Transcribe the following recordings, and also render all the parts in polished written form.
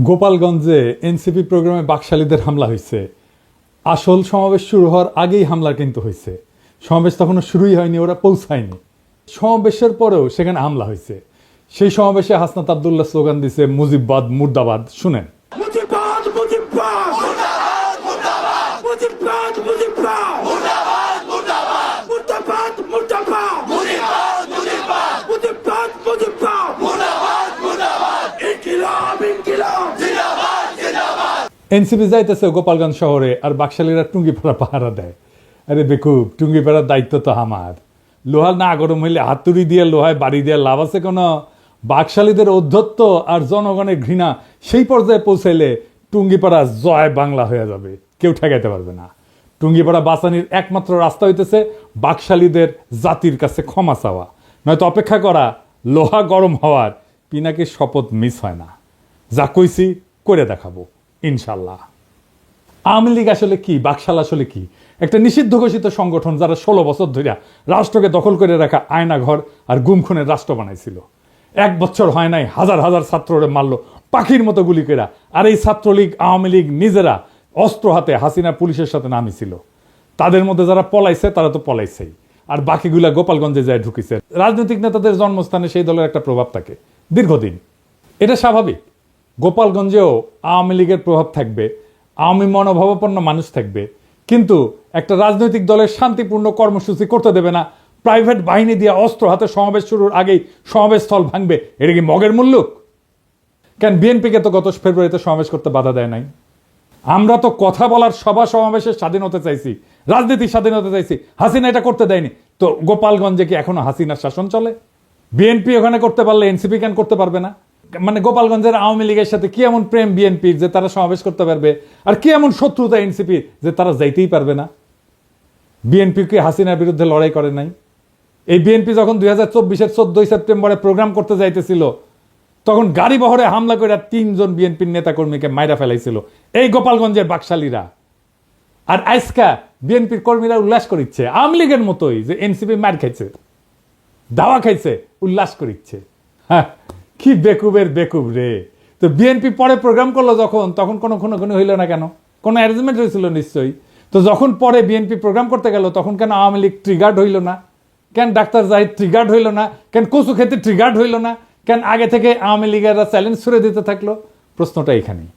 গোপালগঞ্জে এনসিপি প্রোগ্রামে বাকশালীদের হামলা হয়েছে। আসল সমাবেশ শুরু হওয়ার আগেই হামলা কিন্তু হয়েছে। সমাবেশ তখনও শুরুই হয়নি, ওরা পৌঁছায়নি। সমাবেশের পরেও সেখানে হামলা হয়েছে। সেই সমাবেশে হাসনাত আব্দুল্লাহ স্লোগান দিছে মুজিববাদ মুর্দাবাদ। শুনেন। মুজিববাদ মুজিববাদ মুর্দাবাদ মুর্দাবাদ মুজিববাদ মুজিববাদ মুর্দাবাদ মুর্দাবাদ মুর্দাবাদ মুর্দাবাদ মুজিববাদ মুজিববাদ মুজিববাদ মুজিববাদ মুর্দাবাদ মুর্দাবাদ ইনকিলাব ইনকিলাব জিন্দাবাদ জিন্দাবাদ। এনসিপি যাইতেছে গোপালগঞ্জ শহরে, আর বাকশালীরা টুঙ্গিপাড়া পাহারা দেয়। আরে বেকুব, টুঙ্গিপাড়ার দায়িত্ব তো আমার। লোহা না গরম হইলে হাতুড়ি দিয়ে লোহায় বাড়ি দিয়ে লাভ আছে কোনো? বাকশালীদের ঔদ্ধত্য আর জনগণের ঘৃণা সেই পর্যায়ে পৌঁছাইলে টুঙ্গিপাড়া জয় বাংলা হয়ে যাবে, কেউ ঠেকাইতে পারবে না। টুঙ্গিপাড়া বাঁচানির একমাত্র রাস্তা হইতেছে বাকশালীদের জাতির কাছে ক্ষমা চাওয়া, নয়তো অপেক্ষা করা লোহা গরম হওয়ার। পিনাকির শপথ মিস হয় না। যা কইছি করে দেখাবো ইনশাল্লাহ। আওয়ামী লীগ আসলে কি, বাকশাল আসলে কি? একটা নিষিদ্ধ ঘোষিত সংগঠন যারা 16 বছর ধরে রাষ্ট্রকে দখল করে রাখা আয়নাঘর আর গুমখুনের রাষ্ট্র বানাইছিল। 1 বছর হয় নাই হাজার হাজার ছাত্ররে মারলো পাখির মতো গুলি করে। আর এই ছাত্রলীগ আওয়ামী লীগ নিজেরা অস্ত্র হাতে হাসিনা পুলিশের সাথে নামিছিল। তাদের মধ্যে যারা পলাইছে তারা তো পলাইছেই, আর বাকিগুলা গোপালগঞ্জে যায় ঢুকিছে। রাজনৈতিক নেতাদের জন্মস্থানে সেই দলের একটা প্রভাব থাকে দীর্ঘদিন, এটা স্বাভাবিক। গোপালগঞ্জেও আওয়ামী লীগের প্রভাব থাকবে, আওয়ামী মনোভাবাপন্ন মানুষ থাকবে, কিন্তু একটা রাজনৈতিক দলের শান্তিপূর্ণ কর্মসূচি করতে দেবে না। প্রাইভেট বাহিনী দিয়ে অস্ত্র হাতে সমাবেশ শুরুর আগেই সমাবেশ স্থল ভাঙবে, এটা কি মগের মুল্লুক? কেন বিএনপিকে তো গত ফেব্রুয়ারিতে সমাবেশ করতে বাধা দেয় নাই? আমরা তো কথা বলার সভা সমাবেশের স্বাধীন হতে চাইছি, রাজনীতির স্বাধীন হতে চাইছি। হাসিনা এটা করতে দেয়নি, তো গোপালগঞ্জে কি এখনো হাসিনার শাসন চলে? বিএনপি ওখানে করতে পারলে এনসিপি কেন করতে পারবে না? মানে গোপালগঞ্জের আওয়ামী লীগের সাথে কি এমন প্রেম বিএনপির যে তারা সমাবেশ করতে পারবে, আর কি এমন শত্রুতা এনসিপির যে তারা যাইতেই পারবে না? বিএনপি কি হাসিনার বিরুদ্ধে লড়াই করে নাই? এই বিএনপি যখন 2024-এর 14ই সেপ্টেম্বরে প্রোগ্রাম করতে যাইতেছিল, তখন গাড়ি বহরে হামলা করে 3 জন বিএনপির নেতাকর্মীকে মাইরা ফেলাইছিল এই গোপালগঞ্জের বাকশালীরা। আর আজকা বিএনপির কর্মীরা উল্লাস করিচ্ছে আওয়ামী লীগের মতোই, যে এনসিপি মার খাইছে, দাওয়া খাইছে, উল্লাস করিচ্ছে। হ্যাঁ, কি বেকুবের বেকুব রে। তো বিএনপি পরে প্রোগ্রাম করলো যখন, তখন কোনো হইল না কেন? কোনো অ্যারেঞ্জমেন্ট হয়েছিল নিশ্চয়ই। তো যখন পরে বিএনপি প্রোগ্রাম করতে গেল, তখন কেন আওয়ামী লীগ ট্রিগার্ড হইল না? কেন ডাক্তার জাহিদ ট্রিগার্ড হইল না? কেন কচু খেতে ট্রিগার্ড হইল না? কেন আগে থেকে আওয়ামী লীগেরা চ্যালেঞ্জ ছুড়ে দিতে থাকলো? প্রশ্নটা এখানেই।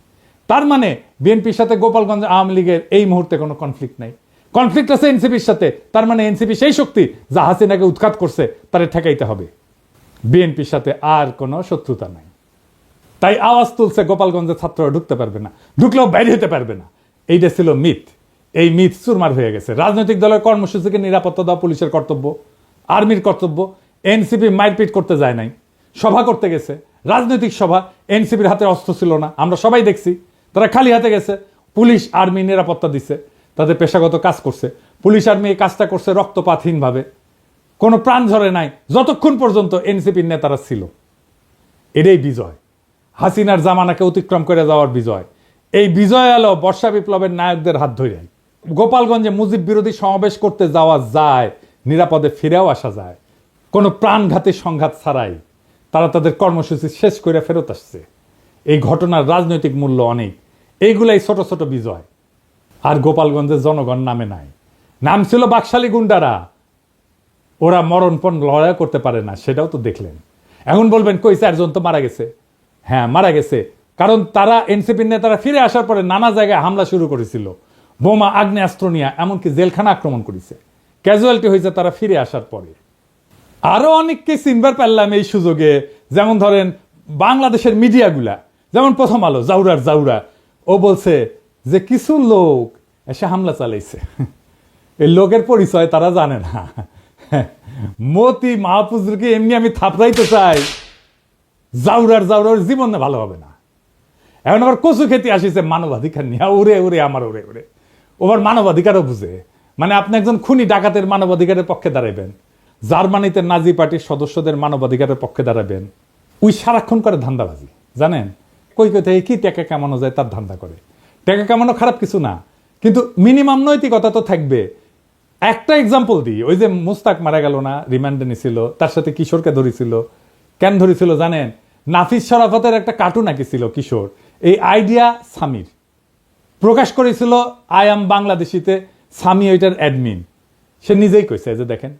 তার মানে বিএনপির সাথে গোপালগঞ্জ আওয়ামী লীগের এই মুহূর্তে কোনো কনফ্লিক্ট নাই। কনফ্লিক্ট আছে এনসিপির সাথে। তার মানে এনসিপি সেই শক্তি যা হাসিনাকে উৎখাত করছে, তারে ঠেকাইতে হবে। বিএনপির সাথে আর কোনো শত্রুতা নাই। তাই আওয়াজ তুলছে গোপালগঞ্জের ছাত্ররা ঢুকতে পারবে না, ঢুকলেও বাইরে হতে পারবে না। এইটা ছিল মিথ। এই মিথ চুরমার হয়ে গেছে। রাজনৈতিক দলের কর্মসূচিকে নিরাপত্তা দেওয়া পুলিশের কর্তব্য, আর্মির কর্তব্য। এনসিপি মারপিট করতে যায় নাই, সভা করতে গেছে, রাজনৈতিক সভা। এনসিপির হাতে অস্ত্র ছিল না, আমরা সবাই দেখছি। তারা খালি হাতে গেছে, পুলিশ আর্মি নিরাপত্তা দিচ্ছে, তাদের পেশাগত কাজ করছে। পুলিশ আর্মি এই কাজটা করছে রক্তপাতহীনভাবে, কোনো প্রাণ ঝরে নাই, যতক্ষণ পর্যন্ত এনসিপির নেতারা ছিল। এটাই বিজয়, হাসিনার জামানাকে অতিক্রম করে যাওয়ার বিজয়। এই বিজয় এলো বর্ষা বিপ্লবের নায়কদের হাত ধরে। গোপালগঞ্জে মুজিব বিরোধী সমাবেশ করতে যাওয়া যায়, নিরাপদে ফিরেও আসা যায়, কোনো প্রাণঘাতী সংঘাত ছাড়াই। তারা তাদের কর্মসূচি শেষ করে ফেরত আসছে। এই ঘটনার রাজনৈতিক মূল্য অনেক। এইগুলাই ছোট ছোট বিজয়। আর গোপালগঞ্জের জনগণ নামে নাই, নাম ছিল বাকশালী গুন্ডারা। ওরা মরণপণ লড়াই করতে পারে না, সেটাও তো দেখলেন। এখন বলবেন কই 4 জন তো মারা গেছে। হ্যাঁ, মারা গেছে, কারণ তারা এনসিপির নেতারা ফিরে আসার পরে নানা জায়গায় হামলা শুরু করেছিল, বোমা আগ্নেয়াস্ত্র নিয়ে, এমনকি জেলখানা আক্রমণ করেছে। ক্যাজুয়ালিটি হয়েছে তারা ফিরে আসার পরে। আরো অনেককে চিনবার পারলাম এই সুযোগে। যেমন ধরেন বাংলাদেশের মিডিয়াগুলা, যেমন প্রথম আলো, জাউরা, ও বলছে যে কিছু লোক এসে হামলা চালাইছে। এই লোকের পরিচয় তারা জানে না। মতি মাহফুজকে এমনি আমি থাপড়াইতে চাই, জাউরার জীবনে ভালো হবে না। এখন আবার কচু খেতে আসিছে মানবাধিকার নিয়ে, ওরে আমার ওরে ওবার মানবাধিকারও বুঝে। মানে আপনি একজন খুনি ডাকাতের মানবাধিকারের পক্ষে দাঁড়াবেন, জার্মানিতে নাজি পার্টির সদস্যদের মানবাধিকারের পক্ষে দাঁড়াবেন। ওই সারাক্ষণ করে ধান্দাবাজি, জানেন? কই থেকে কি টাকা কামানো যায় তার ধান্দা করে। টাকা কামানো খারাপ কিছু না, কিন্তু মিনিমাম নৈতিকতা তো থাকবে। একটা এক্সাম্পল দিই, ওই যে মুস্তাক মারা গেল না, রিমান্ডে নিছিল, তার সাথে কিশোরকে ধরেছিল। কেন ধরেছিল জানেন? নাফিস শরাফতের একটা কার্টুন আঁকিছিল কিশোর। এই আইডিয়া সামির প্রকাশ করেছিল আই এম বাংলাদেশিতে। সামি ওইটার অ্যাডমিন, সে নিজেই কইছে যে দেখেন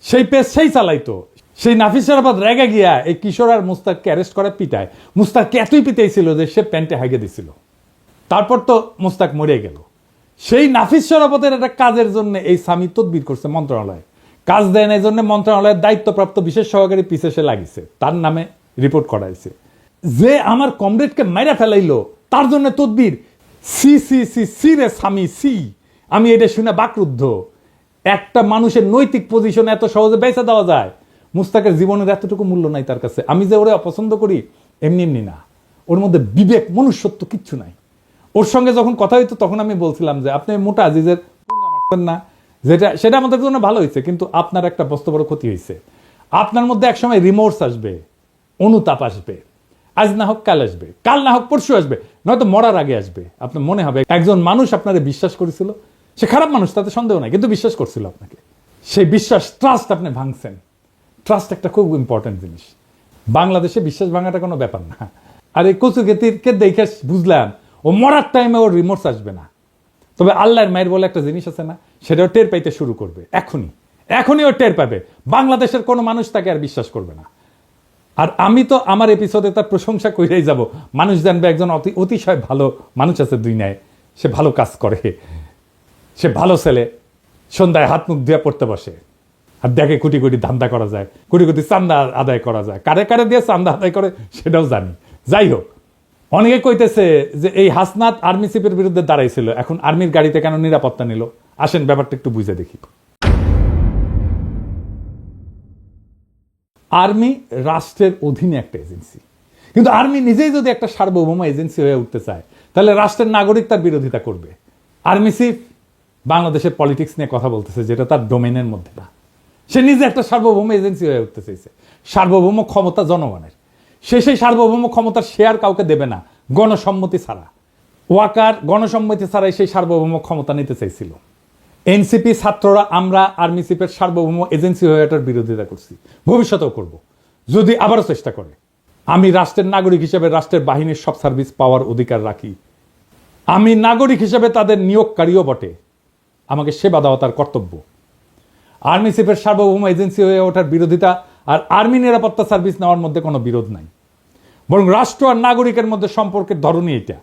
সেই পেজ সেই চালাইতো। সেই নাফিস শরাফত রেগে গিয়া এই কিশোর আর মুস্তাককে অ্যারেস্ট করে পিটায়। মুস্তাককে এতই পিটাইছিল যে সে প্যান্টে হাগে দিছিল। তারপর তো মুস্তাক মরে গেল। সেই নাফিস শরাফতের একটা কাজের জন্য এই সামি তদবির করছে মন্ত্রণালয়ে, কাজ দেয় না এই জন্য মন্ত্রণালয়ের দায়িত্বপ্রাপ্ত বিশেষ সহকারী পিছে সে লাগিছে, তার নামে রিপোর্ট করাইছে। যে আমার কমরেডকে মাইরা ফেলাইলো তার জন্য তদবির। সি সি সি সি রে সামি সি। আমি এটা শুনে বাকরুদ্ধ। একটা মানুষের নৈতিক পজিশন এত সহজে বেঁচে দেওয়া যায়? মুস্তাকের জীবনের এতটুকু মূল্য নাই তার কাছে। আমি যে ওরে অপছন্দ করি এমনি এমনি না, ওর মধ্যে বিবেক মনুষ্যত্ব কিচ্ছু নাই। ওর সঙ্গে যখন কথা হইতো তখন আমি বলছিলাম যে আপনি মোটা আজিজের মারছেন না, সেটা আমাদের জন্য ভালো হয়েছে, কিন্তু আপনার একটা বস্তু বড় ক্ষতি হয়েছে। আপনার মধ্যে একসময় রিমোর্স আসবে, অনুতাপ আসবে। আজ না হোক কাল আসবে, কাল না হোক পরশু আসবে, নয়তো মরার আগে আসবে। আপনার মনে হবে একজন মানুষ আপনারে বিশ্বাস করেছিল, সে খারাপ মানুষ তাতে সন্দেহ নাই, কিন্তু বিশ্বাস করছিল আপনাকে। সেই বিশ্বাস, ট্রাস্ট আপনি ভাঙছেন। ট্রাস্ট একটা খুব ইম্পর্টেন্ট জিনিস। বাংলাদেশে বিশ্বাস ভাঙাটা কোনো ব্যাপার না। আর এই কচুকেতিরকে দেখে বুঝলাম ও মরার টাইমে ওর রিমোর্স আসবে না। তবে আল্লাহর মায়ের বলে একটা জিনিস আছে না, সেটাও টের পাইতে শুরু করবে এখনই ও টের পাবে। বাংলাদেশের কোনো মানুষ তাকে আর বিশ্বাস করবে না। আর আমি তো আমার এপিসোডে তার প্রশংসা করেই যাব। মানুষ জানবে একজন অতিশয় ভালো মানুষ আছে দুনিয়ায়, সে ভালো কাজ করে, সে ভালো ছেলে। সন্ধ্যায় হাত মুখ দিয়ে পড়তে বসে আর দেখে কোটি কোটি ধান্দা করা যায়, কোটি কোটি চান্দা আদায় করা যায়। কারে কারে দিয়ে চান্দা আদায় করে সেটাও জানি। যাই হোক, অনেকে কইতেছে যে এই হাসনাত আর্মি চিফের বিরুদ্ধে দাঁড়াইছিল, এখন আর্মির গাড়িতে কেন নিরাপত্তা নিল? আসেন ব্যাপারটা একটু বুঝে দেখি। আর্মি রাষ্ট্রের অধীনে একটা এজেন্সি, কিন্তু আর্মি নিজেই যদি একটা সার্বভৌম এজেন্সি হয়ে উঠতে চায় তাহলে রাষ্ট্রের নাগরিক তার বিরোধিতা করবে। আর্মি চিফ বাংলাদেশের পলিটিক্স নিয়ে কথা বলতেছে, যেটা তার ডোমেনের মধ্যে না। সে নিজে একটা সার্বভৌম এজেন্সি হয়ে উঠতে চাইছে। সার্বভৌম ক্ষমতা জনগণের, সে সেই সার্বভৌম ক্ষমতার শেয়ার কাউকে দেবে না গণসম্মতি ছাড়া। ওয়াকার গণসম্মতি ছাড়াই সেই সার্বভৌম ক্ষমতা নিতে চাইছিল। এনসিপি ছাত্ররা আমরা আর্মি চিফের সার্বভৌম এজেন্সি হয়ে এটার বিরোধিতা করছি, ভবিষ্যতেও করব যদি আবারও চেষ্টা করে। আমি রাষ্ট্রের নাগরিক হিসেবে রাষ্ট্রের বাহিনীর সব সার্ভিস পাওয়ার অধিকার রাখি। আমি নাগরিক হিসেবে তাদের নিয়োগকারীও বটে, আমাকে সেবা দেওয়া তার কর্তব্য। আর্মি চিফের সার্বভৌম এজেন্সি হয়ে ওঠার বিরোধিতা আর আর্মি নিরাপত্তা সার্ভিস নেওয়ার মধ্যে কোনো বিরোধ নাই, বরং রাষ্ট্র আর নাগরিকের মধ্যে সম্পর্কের ধরনই এটা।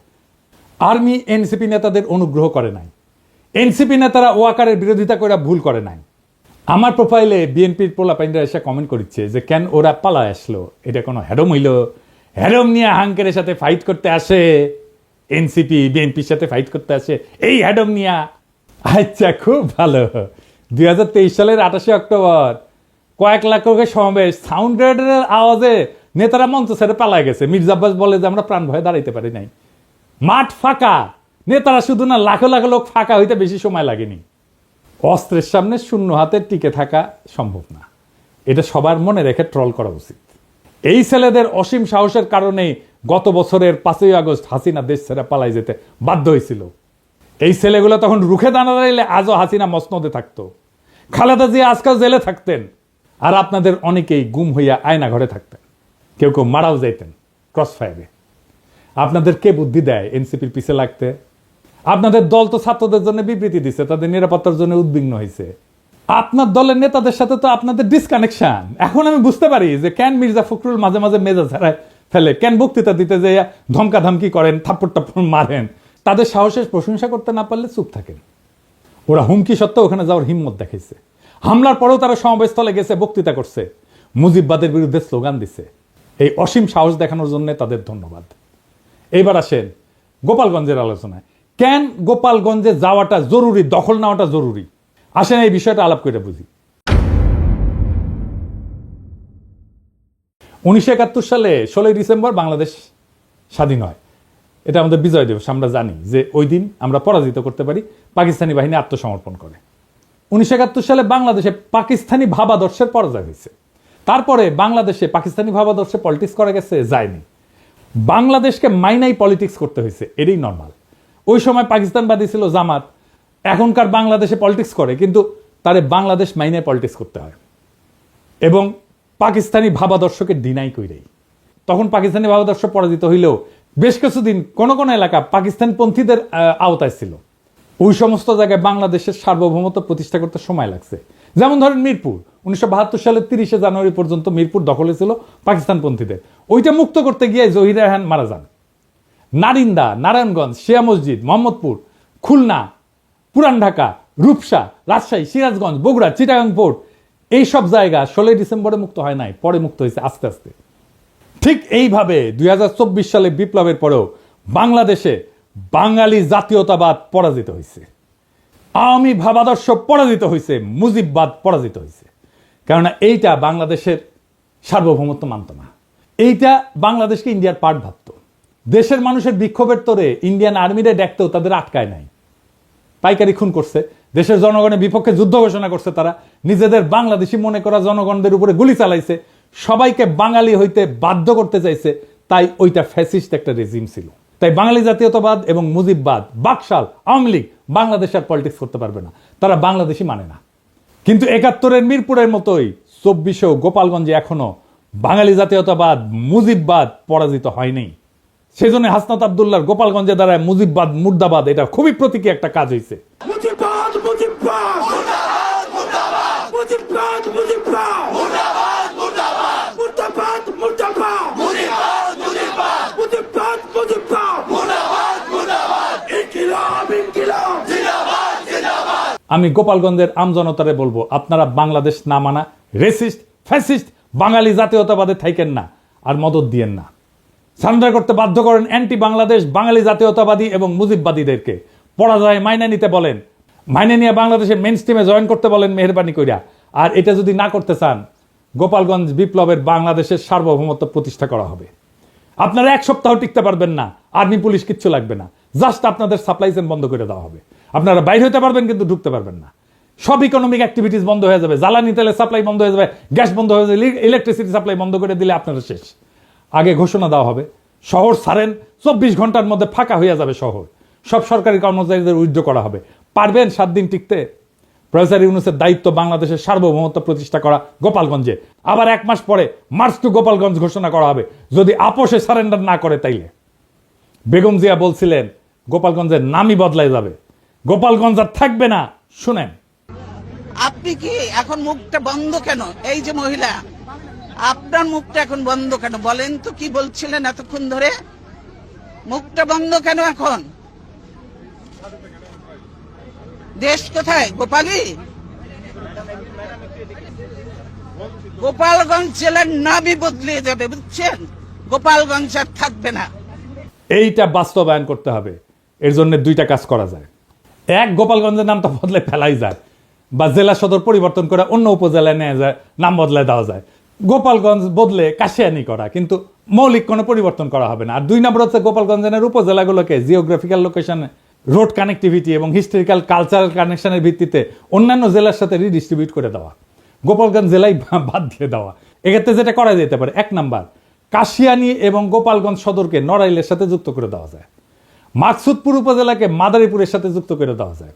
আর্মি এনসিপি নেতাদের অনুগ্রহ করে নাই, এনসিপি নেতারা ওয়াকারের বিরোধিতা করে ভুল করে নাই। আমার প্রোফাইলে বিএনপির পোলাপাইনরা এসে কমেন্ট করছে যে কেন ওরা পালায় আসলো, এটা কোনো হ্যাডম হইল? হ্যাডম নিয়ে হাঙ্কের সাথে ফাইট করতে আসে এনসিপি, বিএনপির সাথে ফাইট করতে আসে এই হ্যাডম নিয়া। আচ্ছা, খুব ভালো। 2023 সালের 28 অক্টোবর কয়েক লাখ লোকের সমাবেশ, সাউন্ড গ্রেডের আওয়াজে নেতারা মঞ্চ ছেড়ে পালায় গেছে। মির্জা আব্বাস বলে যে আমরা প্রাণ ভয়ে দাঁড়াইতে পারি নাই। মাঠ ফাঁকা, নেতারা শুধু না লাখো লাখো লোক ফাঁকা হইতে বেশি সময় লাগেনি। অস্ত্রের সামনে শূন্য হাতে টিকে থাকা সম্ভব না, এটা সবার মনে রেখে ট্রল করা উচিত। এই ছেলেদের অসীম সাহসের কারণে গত বছরের 5ই আগস্ট হাসিনা দেশ ছেড়ে পালাই যেতে বাধ্য হয়েছিল। এই ছেলেগুলো তখন রুখে দাঁড়াইলে আজও হাসিনা মসনদে থাকতো, খালেদা জিয়া আজকাল জেলে থাকতেন, আর আপনাদের অনেকেই গুম হইয়া আয়না ঘরে থাকতেন, কেউ কেউ মারাও যাইতেন ক্রস ফায়ারে। আপনাদের কে বুদ্ধি দেয় এনসিপির পিছে লাগতে? আপনাদের দল তো ছাত্রদের জন্য বিবৃতি দিচ্ছে, তাদের নিরাপত্তার জন্য উদ্বিগ্ন হয়েছে। আপনার দলের নেতাদের সাথে তো আপনাদের ডিসকানেকশন। এখন আমি বুঝতে পারি যে কেন মির্জা ফখরুল মাঝে মাঝে মেজাজ হারায় ফেলে, কেন বক্তৃতা দিতে যে ধমকাধমকি করেন, থাপ্পড় টাপ্পড় মারেন। তাদের সাহসের প্রশংসা করতে না পারলে চুপ থাকেন। ওরা হুমকি সত্ত্বেও ওখানে যাওয়ার হিম্মত দেখাইছে। হামলার পরেও তারা সমাবেশস্থলে গেছে, বক্তৃতা করছে, মুজিববাদের বিরুদ্ধে স্লোগান দিছে। এই অসীম সাহস দেখানোর জন্য তাদের ধন্যবাদ। এইবার আসেন গোপালগঞ্জের আলোচনায়। কেন গোপালগঞ্জে যাওয়াটা জরুরি, দখল নেওয়াটা জরুরি? আসেন এই বিষয়টা আলাপ করে বুঝি। 1971 সালে 16 ডিসেম্বর বাংলাদেশ স্বাধীন হয়। এটা আমাদের বিজয় দিবস। আমরা জানি যে ওই দিন আমরা পরাজিত করতে পারি, পাকিস্তানি বাহিনী আত্মসমর্পণ করে। 1971 সালে বাংলাদেশে পাকিস্তানি ভাবাদর্শের পরাজয় হয়েছে। তারপরে বাংলাদেশে পাকিস্তানি ভাবাদর্শে পলিটিক্স করা গেছে, যায়নি। বাংলাদেশকে মাইনাই পলিটিক্স করতে হয়েছে, এটাই নর্মাল। ওই সময় পাকিস্তানবাদী ছিল জামাত, এখনকার বাংলাদেশে পলিটিক্স করে, কিন্তু তারে বাংলাদেশ মাইনাই পলিটিক্স করতে হয় এবং পাকিস্তানি ভাবাদর্শকে ডিনাই কইরেই। তখন পাকিস্তানি ভাবাদর্শ পরাজিত হইলেও বেশ কিছুদিন কোন কোন এলাকা পাকিস্তানপন্থীদের আওতায় ছিল। ওই সমস্ত জায়গায় বাংলাদেশের সার্বভৌমত্ব প্রতিষ্ঠা করতে সময় লাগছে। যেমন ধরেন মিরপুর 1972 সালের 30শে জানুয়ারি পর্যন্ত মিরপুর দখলে ছিল পাকিস্তানপন্থীদের। ওইটা মুক্ত করতে গিয়ে জহির রায়হান মারা যান। নারিন্দা, নারায়ণগঞ্জ, শিয়া মসজিদ, মোহাম্মদপুর, খুলনা, পুরান ঢাকা, রূপসা, রাজশাহী, সিরাজগঞ্জ, বগুড়া, চিটাগাং পোর্ট, এইসব জায়গা 16 ডিসেম্বরে মুক্ত হয় নাই, পরে মুক্ত হয়েছে আস্তে আস্তে। ঠিক এইভাবে 2024 সালে বিপ্লবের পরেও বাংলাদেশে বাঙালি জাতীয়তাবাদ পরাজিত হয়েছে, আওয়ামী ভাবাদর্শ পরাজিত হয়েছে, মুজিববাদ পরাজিত হয়েছে। কেননা এইটা বাংলাদেশের সার্বভৌমত্ব মানত না, এইটা বাংলাদেশকে ইন্ডিয়ার পার্ট ভাবত। দেশের মানুষের বিক্ষোভের তোরে ইন্ডিয়ান আর্মিরে ডাকতেও তাদের আটকায় নাই, পাইকারি খুন করছে, দেশের জনগণের বিপক্ষে যুদ্ধ ঘোষণা করছে, তারা নিজেদের বাংলাদেশি মনে করা জনগণদের উপরে গুলি চালাইছে, সবাইকে বাঙালি হইতে বাধ্য করতে চাইছে। তাই ওইটা ফ্যাসিস্ট একটা রেজিম ছিল। তাই বাঙালি জাতীয়তাবাদ এবং মুজিববাদ, বাকশাল, আওয়ামী লীগ বাংলাদেশ আর পলিটিক্স করতে পারবে না, তারা বাংলাদেশি মানে না। কিন্তু 71-এর মিরপুরের মতোই 24-এও গোপালগঞ্জে এখনো বাঙালি জাতীয়তাবাদ, মুজিববাদ পরাজিত হয়নি। সেই জন্য হাসনাত আব্দুল্লাহর গোপালগঞ্জে দাঁড়ায় মুজিববাদ মুর্দাবাদ, এটা খুবই প্রতীকী একটা কাজ হয়েছে। মুজিববাদ মুজিববাদ মুর্দাবাদ মুর্দাবাদ মুজিববাদ মুজিববাদ মুর্দাবাদ মুর্দাবাদ মুর্দাবাদ মুর্দাবাদ মুজিববাদ মুজিববাদ মুজিববাদ মুজিববাদ মুর্দাবাদ মুর্দাবাদ ইনকিলাব ইনকিলাব জিন্দাবাদ জিন্দাবাদ। আমি গোপালগঞ্জের আমজনতারে বলবো, আপনারা বাংলাদেশ না মানা রেসিস্ট, ফ্যাসিস্ট বাঙালি জাতীয়তাবাদে থাকেন না, আর মদত দিয়েন না। সারেন্ডার করতে বাধ্য করেন অ্যান্টি বাংলাদেশ বাঙালি জাতীয়তাবাদী এবং মুজিববাদীদেরকে। পরাজয় মাইনে নিতে বলেন, মাইনে নিয়ে বাংলাদেশের মেইন স্ট্রিমে জয়েন করতে বলেন মেহেরবানি কইরা। আর এটা যদি না করতে চান, গোপালগঞ্জ বিপ্লবের বাংলাদেশের সার্বভৌমত্ব প্রতিষ্ঠা করা হবে। আপনারা এক সপ্তাহ টিকতে পারবেন না, আর্মি পুলিশ কিচ্ছু লাগবে না, জাস্ট আপনাদের সাপ্লাই চেইন বন্ধ করে দেওয়া হবে। আপনারা বাইরে হতে পারবেন কিন্তু ঢুকতে পারবেন না। সব ইকোনমিক অ্যাক্টিভিটিস বন্ধ হয়ে যাবে, জ্বালানি তেলের সাপ্লাই বন্ধ হয়ে যাবে, গ্যাস বন্ধ হয়ে যাবে, ইলেকট্রিসিটি সাপ্লাই বন্ধ করে দিলে আপনারা শেষ। আগে ঘোষণা দেওয়া হবে, শহর ছাড়েন, 24 ঘন্টার মধ্যে ফাঁকা হয়ে যাবে শহর, সব সরকারি কর্মচারীদের উইথড্র করা হবে। পারবেন 7 দিন টিকতে? প্রফেসর ইউনূসের দায়িত্ব বাংলাদেশের সার্বভৌমত্ব প্রতিষ্ঠা করা গোপালগঞ্জে। আবার 1 মাস পরে মার্চ টু গোপালগঞ্জ ঘোষণা করা হবে, যদি আপোষে সারেন্ডার না করে তাইলে। বেগম জিয়া বলছিলেন গোপালগঞ্জের নামই বদলাই যাবে, গোপালগঞ্জ আর থাকবে না। শুনেন, আপনি কি এখন মুখটা বন্ধ কেন? এই যে মহিলা, আপনার মুখটা এখন বন্ধ কেন? বলেন তো কি বলছিলেন এতক্ষণ ধরে? মুখটা বন্ধ কেন এখন? দেশ কোথায়? গোপালী? গোপালগঞ্জ জেলার নামই বদলে যাবে, বুঝছেন? গোপালগঞ্জ আর থাকবে না। এইটা বাস্তবায়ন করতে হবে। এর জন্য 2টা কাজ করা যায়। এক, গোপালগঞ্জের নামটা বদলে ফেলাই যায়, বা জেলা সদর পরিবর্তন করে অন্য উপজেলায় নেওয়া যায়, নাম বদলায় দেওয়া যায়। গোপালগঞ্জ বদলে কাশিয়ানি করা, কিন্তু মৌলিক কোনো পরিবর্তন করা হবে না। আর 2 নম্বর হচ্ছে গোপালগঞ্জের উপজেলাগুলোকে জিওগ্রাফিক্যাল লোকেশনে, রোড কানেক্টিভিটি এবং হিস্টোরিক্যাল কালচারাল কানেকশনের ভিত্তিতে অন্যান্য জেলার সাথে রিডিস্ট্রিবিউট করে দেওয়া, গোপালগঞ্জ জেলায় বাদ দিয়ে দেওয়া। এক্ষেত্রে যেটা করা যেতে পারে, 1 নাম্বার, কাশিয়ানি এবং গোপালগঞ্জ সদরকে নড়াইলের সাথে যুক্ত করে দেওয়া যায়, মাকসুদপুর উপজেলাকে মাদারীপুরের সাথে যুক্ত করে দেওয়া যায়,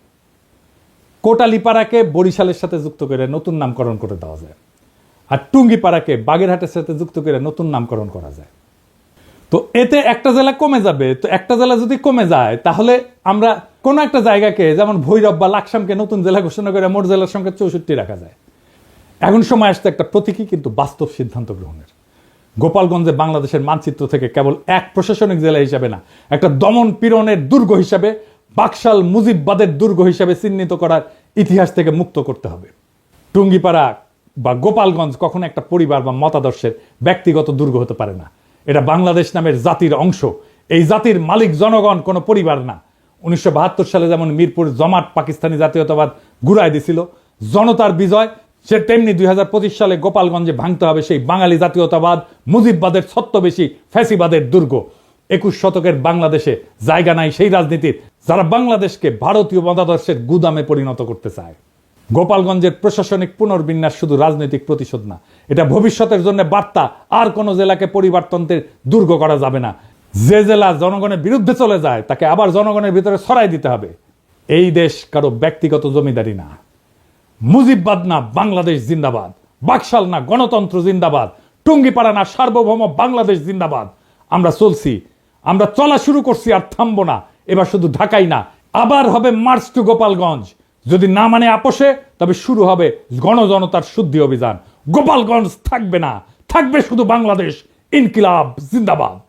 কোটালীপাড়াকে বরিশালের সাথে যুক্ত করে নতুন নামকরণ করে দেওয়া যায়, আর টুঙ্গিপাড়াকে বাগেরহাটের সাথে যুক্ত করে নতুন নামকরণ করা যায়। তো এতে একটা জেলা কমে যাবে। তো একটা জেলা যদি কমে যায়, তাহলে আমরা কোনো একটা জায়গাকে, যেমন ভৈরব বা লাকসামকে নতুন জেলা ঘোষণা করে মোট জেলার সংখ্যা 64 রাখা যায়। এখন সময় আসছে একটা প্রতীকী কিন্তু বাস্তব সিদ্ধান্ত গ্রহণের। গোপালগঞ্জে বাংলাদেশের মানচিত্র থেকে কেবল এক প্রশাসনিক জেলা হিসাবে না, একটা দমন পীড়নের দুর্গ হিসাবে, বাকশাল মুজিববাদের দুর্গ হিসাবে চিহ্নিত করার ইতিহাস থেকে মুক্ত করতে হবে। টুঙ্গিপাড়া বা গোপালগঞ্জ কখনো একটা পরিবার বা মতাদর্শের ব্যক্তিগত দুর্গ হতে পারে না। এটা বাংলাদেশ নামের জাতির অংশ। এই জাতির মালিক জনগণ, কোনো পরিবার না। 1972 সালে যেমন মিরপুর জমাট পাকিস্তানি জাতীয়তাবাদ গুড়ায় দিছিল, জনতার বিজয়, সে তেমনি 2025 সালে গোপালগঞ্জে ভাঙতে হবে সেই বাঙালি জাতীয়তাবাদ, মুজিববাদের ছত্রবেশী ফ্যাসিবাদের দুর্গ। 21 শতকের বাংলাদেশে জায়গা নাই সেই রাজনীতির, যারা বাংলাদেশকে ভারতীয় মতাদর্শের গুদামে পরিণত করতে চায়। গোপালগঞ্জের প্রশাসনিক পুনর্বিন্যাস শুধু রাজনৈতিক প্রতিশোধ না, এটা ভবিষ্যতের জন্য বার্তা। আর কোনো জেলাকে পরিবারতন্ত্রের দুর্গ করা যাবে না। যে জেলা জনগণের বিরুদ্ধে চলে যায়, তাকে আবার জনগণের ভিতরে ছড়াই দিতে হবে। এই দেশ কারো ব্যক্তিগত জমিদারি না। মুজিববাদ না বাংলাদেশ জিন্দাবাদ, বাকশাল না গণতন্ত্র জিন্দাবাদ, টুঙ্গিপাড়া না সার্বভৌম বাংলাদেশ জিন্দাবাদ। আমরা চলছি, আমরা চলা শুরু করছি, আর থামবো না। এবার শুধু ঢাকাই না, আবার হবে মার্চ টু গোপালগঞ্জ। যদি না মানে আপোষে, তবে শুরু হবে গণজনতার শুদ্ধি অভিযান। গোপালগঞ্জ থাকবে না, থাকবে শুধু বাংলাদেশ। ইনকিলাব জিন্দাবাদ।